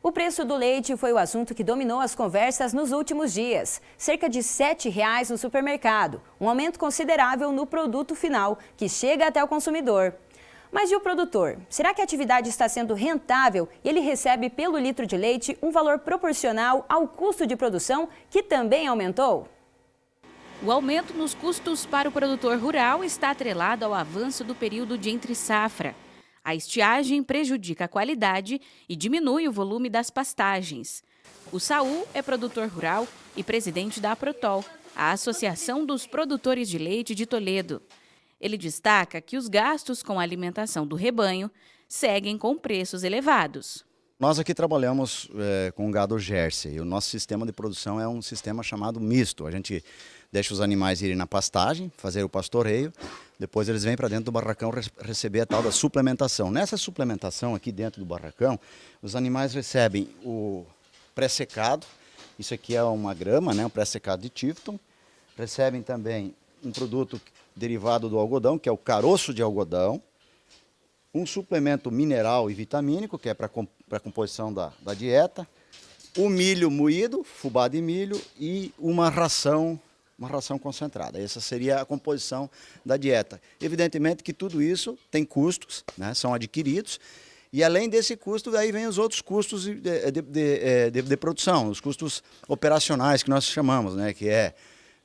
O preço do leite foi o assunto que dominou as conversas nos últimos dias. Cerca de R$ 7,00 no supermercado, um aumento considerável no produto final, que chega até o consumidor. Mas e o produtor? Será que a atividade está sendo rentável e ele recebe pelo litro de leite um valor proporcional ao custo de produção, que também aumentou? O aumento nos custos para o produtor rural está atrelado ao avanço do período de entre-safra. A estiagem prejudica a qualidade e diminui o volume das pastagens. O Saul é produtor rural e presidente da Aprotol, a Associação dos Produtores de Leite de Toledo. Ele destaca que os gastos com a alimentação do rebanho seguem com preços elevados. Nós aqui trabalhamos com gado Jersey e o nosso sistema de produção é um sistema chamado misto. A gente deixa os animais irem na pastagem, fazer o pastoreio, depois eles vêm para dentro do barracão receber a tal da suplementação. Nessa suplementação aqui dentro do barracão, os animais recebem o pré-secado, isso aqui é uma grama, né, um pré-secado de Tifton, recebem também um produto derivado do algodão, que é o caroço de algodão, um suplemento mineral e vitamínico, que é para a composição da dieta, o milho moído, fubá de milho e uma ração concentrada. Essa seria a composição da dieta. Evidentemente que tudo isso tem custos, né, são adquiridos, e além desse custo, aí vem os outros custos de produção, os custos operacionais que nós chamamos, né, que é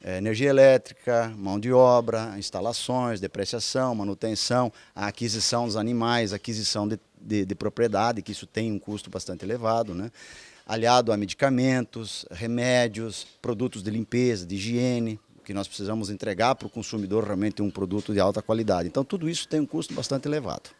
energia elétrica, mão de obra, instalações, depreciação, manutenção, a aquisição dos animais, aquisição de propriedade, que isso tem um custo bastante elevado, né? Aliado a medicamentos, remédios, produtos de limpeza, de higiene, que nós precisamos entregar para o consumidor realmente um produto de alta qualidade. Então tudo isso tem um custo bastante elevado.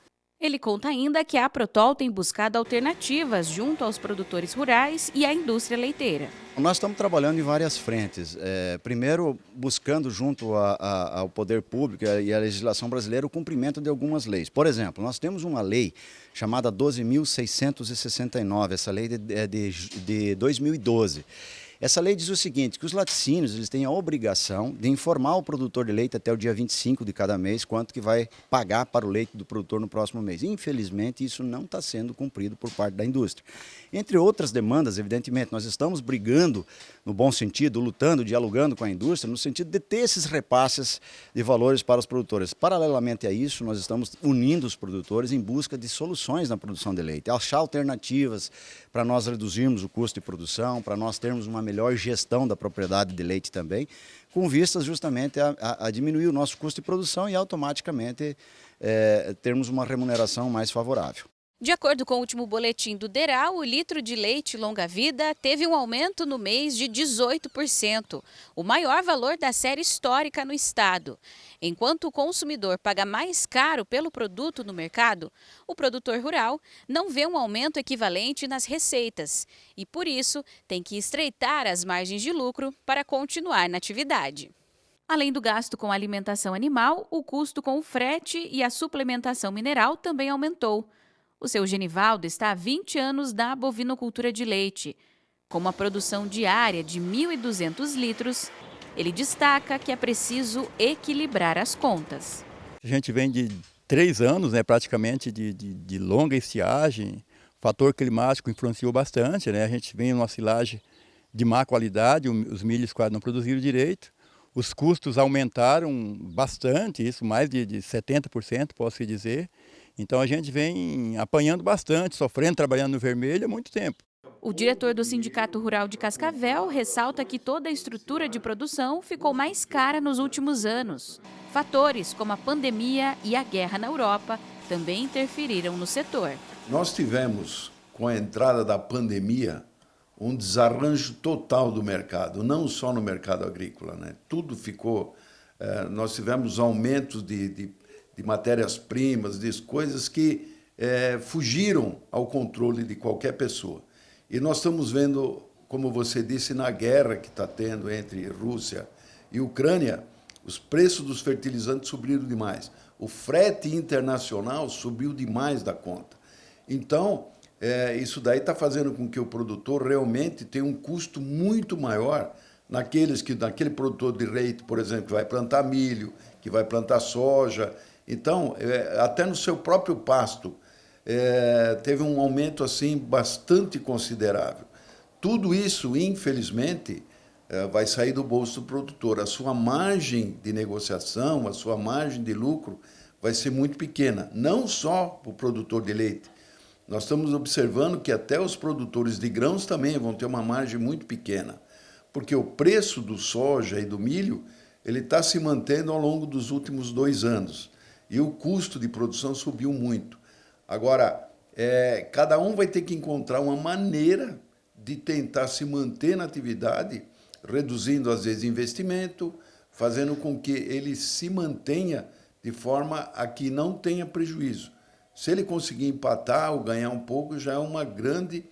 Ele conta ainda que a Aprotol tem buscado alternativas junto aos produtores rurais e à indústria leiteira. Nós estamos trabalhando em várias frentes. Primeiro, buscando junto ao poder público e à legislação brasileira o cumprimento de algumas leis. Por exemplo, nós temos uma lei chamada 12.669, essa lei é de 2012. Essa lei diz o seguinte, que os laticínios eles têm a obrigação de informar o produtor de leite até o dia 25 de cada mês quanto que vai pagar para o leite do produtor no próximo mês. Infelizmente, isso não está sendo cumprido por parte da indústria. Entre outras demandas, evidentemente, nós estamos brigando no bom sentido, lutando, dialogando com a indústria, no sentido de ter esses repasses de valores para os produtores. Paralelamente a isso, nós estamos unindo os produtores em busca de soluções na produção de leite, achar alternativas para nós reduzirmos o custo de produção, para nós termos uma melhor gestão da propriedade de leite também, com vistas justamente a diminuir o nosso custo de produção e automaticamente termos uma remuneração mais favorável. De acordo com o último boletim do DERAL, o litro de leite longa-vida teve um aumento no mês de 18%, o maior valor da série histórica no estado. Enquanto o consumidor paga mais caro pelo produto no mercado, o produtor rural não vê um aumento equivalente nas receitas e, por isso, tem que estreitar as margens de lucro para continuar na atividade. Além do gasto com alimentação animal, o custo com o frete e a suplementação mineral também aumentou. O seu Genivaldo está há 20 anos na bovinocultura de leite. Com uma produção diária de 1.200 litros, ele destaca que é preciso equilibrar as contas. A gente vem de 3 anos, né, praticamente, de longa estiagem. O fator climático influenciou bastante, né? A gente vem numa silagem de má qualidade, os milhos quase não produziram direito. Os custos aumentaram bastante, isso mais de 70%, posso dizer. Então a gente vem apanhando bastante, sofrendo, trabalhando no vermelho há muito tempo. O diretor do Sindicato Rural de Cascavel ressalta que toda a estrutura de produção ficou mais cara nos últimos anos. Fatores como a pandemia e a guerra na Europa também interferiram no setor. Nós tivemos, com a entrada da pandemia, um desarranjo total do mercado, não só no mercado agrícola, né? Tudo ficou... nós tivemos aumentos de matérias-primas, de coisas que fugiram ao controle de qualquer pessoa. E nós estamos vendo, como você disse, na guerra que está tendo entre Rússia e Ucrânia, os preços dos fertilizantes subiram demais. O frete internacional subiu demais da conta. Então, isso daí está fazendo com que o produtor realmente tenha um custo muito maior naquele produtor de leite, por exemplo, que vai plantar milho, que vai plantar soja. Então, até no seu próprio pasto, teve um aumento assim bastante considerável. Tudo isso, infelizmente, vai sair do bolso do produtor. A sua margem de negociação, a sua margem de lucro vai ser muito pequena, não só para o produtor de leite. Nós estamos observando que até os produtores de grãos também vão ter uma margem muito pequena, porque o preço do soja e do milho ele está se mantendo ao longo dos últimos 2 anos e o custo de produção subiu muito. Agora, cada um vai ter que encontrar uma maneira de tentar se manter na atividade, reduzindo às vezes investimento, fazendo com que ele se mantenha de forma a que não tenha prejuízo. Se ele conseguir empatar ou ganhar um pouco, já é uma grande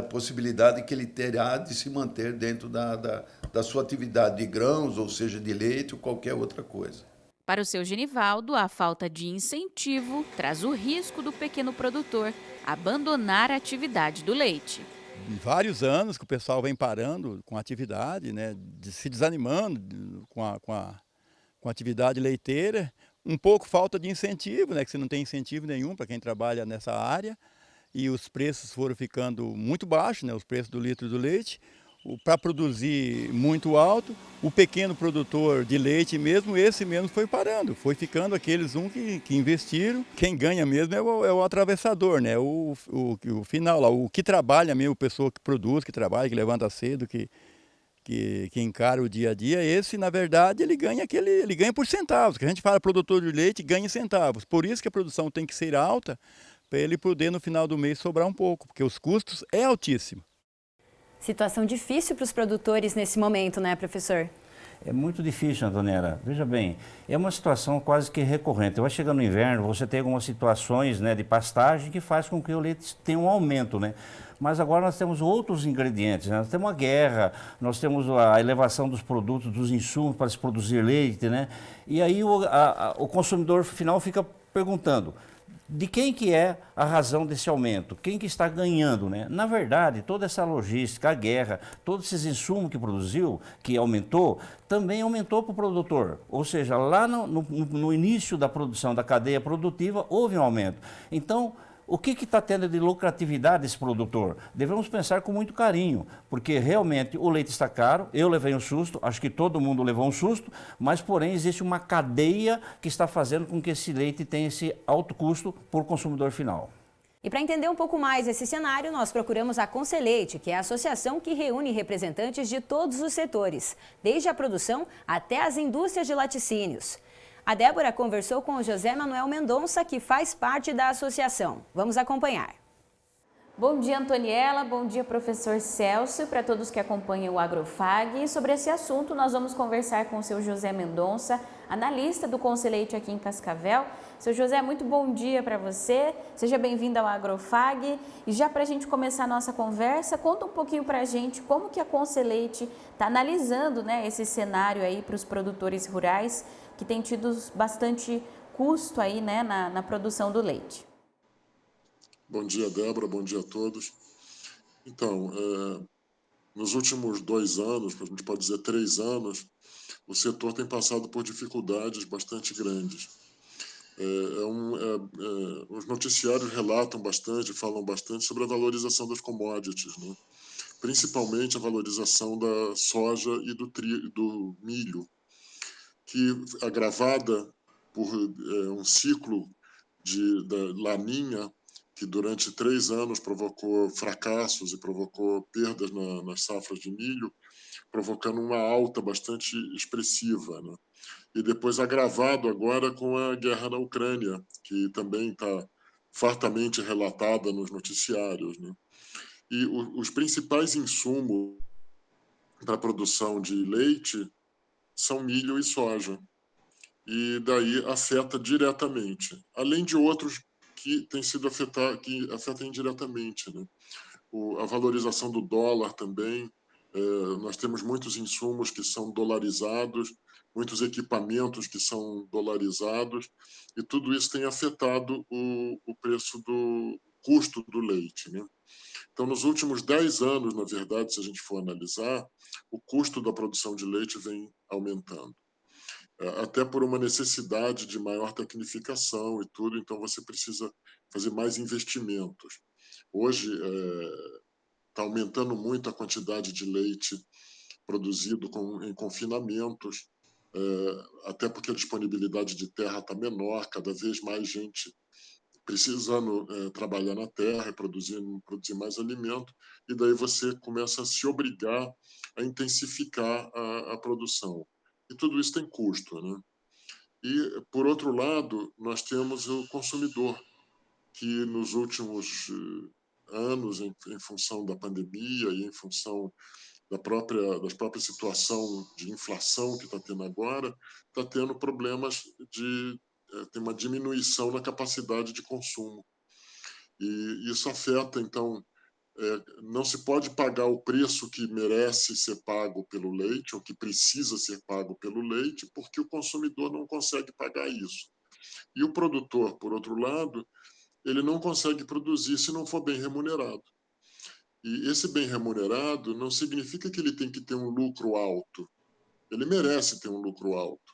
possibilidade que ele terá de se manter dentro da sua atividade de grãos, ou seja, de leite ou qualquer outra coisa. Para o seu Genivaldo, a falta de incentivo traz o risco do pequeno produtor abandonar a atividade do leite. Vários anos que o pessoal vem parando com a atividade, né, se desanimando com a atividade leiteira, um pouco falta de incentivo, né, que você não tem incentivo nenhum para quem trabalha nessa área, e os preços foram ficando muito baixos, né, os preços do litro do leite, para produzir muito alto, o pequeno produtor de leite mesmo, esse mesmo foi parando, foi ficando aqueles que investiram, quem ganha mesmo é o atravessador, né? O final lá, o que trabalha mesmo, a pessoa que produz, que trabalha, que levanta cedo, que encara o dia a dia, esse na verdade ele ganha por centavos, que a gente fala produtor de leite ganha em centavos, por isso que a produção tem que ser alta, para ele poder no final do mês sobrar um pouco, porque os custos é altíssimo. Situação difícil para os produtores nesse momento, né, professor? É muito difícil, Antoniela. Veja bem, é uma situação quase que recorrente. Vai chegando no inverno, você tem algumas situações, né, de pastagem que faz com que o leite tenha um aumento, né? Mas agora nós temos outros ingredientes, né? Nós temos a guerra, nós temos a elevação dos produtos, dos insumos para se produzir leite, né? E aí o consumidor final fica perguntando: de quem que é a razão desse aumento? Quem que está ganhando, né? Na verdade, toda essa logística, a guerra, todos esses insumos que produziu, que aumentou, também aumentou para o produtor. Ou seja, lá no início da produção, da cadeia produtiva, houve um aumento. Então, o que está tendo de lucratividade esse produtor? Devemos pensar com muito carinho, porque realmente o leite está caro, eu levei um susto, acho que todo mundo levou um susto, mas porém existe uma cadeia que está fazendo com que esse leite tenha esse alto custo por consumidor final. E para entender um pouco mais esse cenário, nós procuramos a Conselheite, que é a associação que reúne representantes de todos os setores, desde a produção até as indústrias de laticínios. A Débora conversou com o José Manuel Mendonça, que faz parte da associação. Vamos acompanhar. Bom dia, Antoniela. Bom dia, professor Celso, para todos que acompanham o Agrofag. E sobre esse assunto, nós vamos conversar com o seu José Mendonça, analista do Conselheite aqui em Cascavel. Seu José, muito bom dia para você. Seja bem-vindo ao Agrofag. E já para a gente começar a nossa conversa, conta um pouquinho para a gente como que a Conselheite está analisando, né, esse cenário aí para os produtores rurais, que tem tido bastante custo aí, né, na produção do leite. Bom dia, Débora, bom dia a todos. Então, nos últimos 2 anos, a gente pode dizer 3 anos, o setor tem passado por dificuldades bastante grandes. Os noticiários relatam bastante, falam bastante sobre a valorização das commodities, né? Principalmente a valorização da soja e do milho, que agravada por um ciclo da laninha, que durante 3 anos provocou fracassos e provocou perdas nas safras de milho, provocando uma alta bastante expressiva, né? E depois agravado agora com a guerra na Ucrânia, que também está fartamente relatada nos noticiários, né? E os principais insumos para a produção de leite são milho e soja. E daí afeta diretamente, além de outros que têm sido que afetam indiretamente, né? A valorização do dólar também, nós temos muitos insumos que são dolarizados, muitos equipamentos que são dolarizados, e tudo isso tem afetado o preço do custo do leite, né? Então, nos últimos 10 anos, na verdade, se a gente for analisar, o custo da produção de leite vem aumentando. até por uma necessidade de maior tecnificação e tudo, então você precisa fazer mais investimentos. Hoje está aumentando muito a quantidade de leite produzido em confinamentos, até porque a disponibilidade de terra está menor, cada vez mais gente precisando trabalhar na terra e produzir mais alimento, e daí você começa a se obrigar a intensificar a produção. E tudo isso tem custo, né? E, por outro lado, nós temos o consumidor, que nos últimos anos, em função da pandemia e em função da própria situação de inflação que está tendo agora, está tendo problemas tem uma diminuição na capacidade de consumo. E isso afeta, então, não se pode pagar o preço que merece ser pago pelo leite, ou que precisa ser pago pelo leite, porque o consumidor não consegue pagar isso. E o produtor, por outro lado, ele não consegue produzir se não for bem remunerado. E esse bem remunerado não significa que ele tem que ter um lucro alto. Ele merece ter um lucro alto,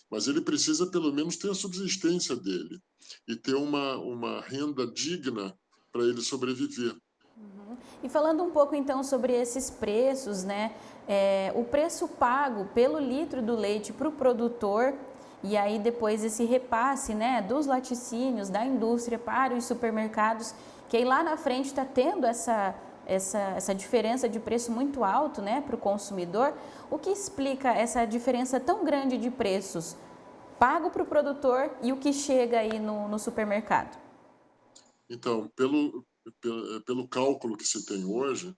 mas ele precisa pelo menos ter a subsistência dele e ter uma renda digna para ele sobreviver. E falando um pouco então sobre esses preços, né? O preço pago pelo litro do leite para o produtor e aí depois esse repasse, né, dos laticínios, da indústria para os supermercados, que aí lá na frente está tendo essa diferença de preço muito alto, né, para o consumidor. O que explica essa diferença tão grande de preços pago para o produtor e o que chega aí no supermercado? Então, pelo cálculo que se tem hoje,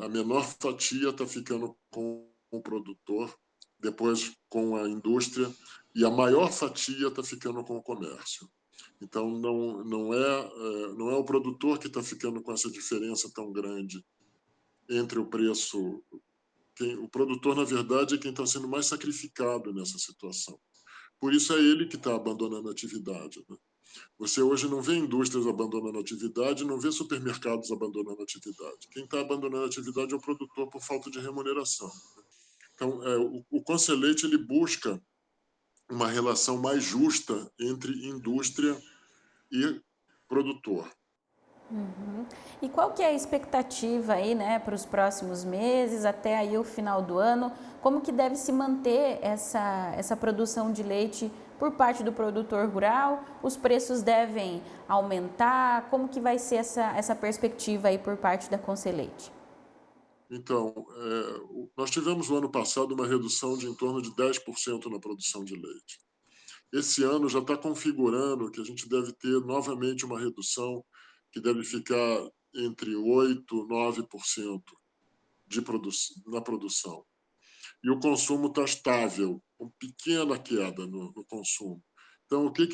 a menor fatia está ficando com o produtor, depois com a indústria, e a maior fatia está ficando com o comércio. Então, não é o produtor que está ficando com essa diferença tão grande entre o preço. O produtor, na verdade, é quem está sendo mais sacrificado nessa situação. Por isso é ele que está abandonando a atividade, né? Você hoje não vê indústrias abandonando a atividade, não vê supermercados abandonando a atividade. Quem está abandonando a atividade é o produtor por falta de remuneração. Então, o Conselheite ele busca uma relação mais justa entre indústria e produtor. E qual que é a expectativa aí, né, para os próximos meses, até aí o final do ano? Como que deve se manter essa produção de leite por parte do produtor rural? Os preços devem aumentar? Como que vai ser essa perspectiva aí por parte da Conselheite? Então, nós tivemos no ano passado uma redução de em torno de 10% na produção de leite. Esse ano já está configurando que a gente deve ter novamente uma redução que deve ficar entre 8% e 9% na produção. E o consumo está estável, com pequena queda no consumo. Então, o que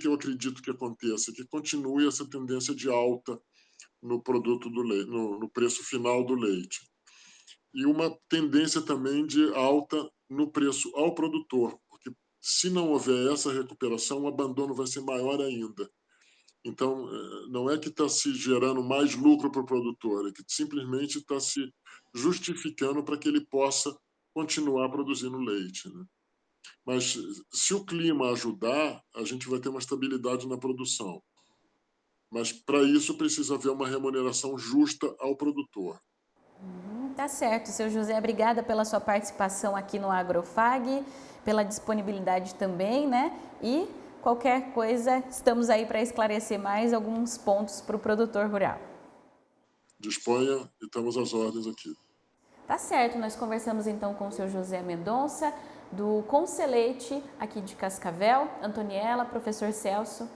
eu acredito que aconteça? Que continue essa tendência de alta no produto do leite, no preço final do leite. E uma tendência também de alta no preço ao produtor, porque se não houver essa recuperação, o abandono vai ser maior ainda. Então, não é que está se gerando mais lucro para o produtor, é que simplesmente está se justificando para que ele possa continuar produzindo leite, né? Mas, se o clima ajudar, a gente vai ter uma estabilidade na produção. Mas, para isso, precisa haver uma remuneração justa ao produtor. Tá certo, seu José, obrigada pela sua participação aqui no Agrofag, pela disponibilidade também, né? E qualquer coisa, estamos aí para esclarecer mais alguns pontos para o produtor rural. Disponha e estamos às ordens aqui. Tá certo, nós conversamos então com o seu José Mendonça, do Conselheite aqui de Cascavel, Antoniela, professor Celso.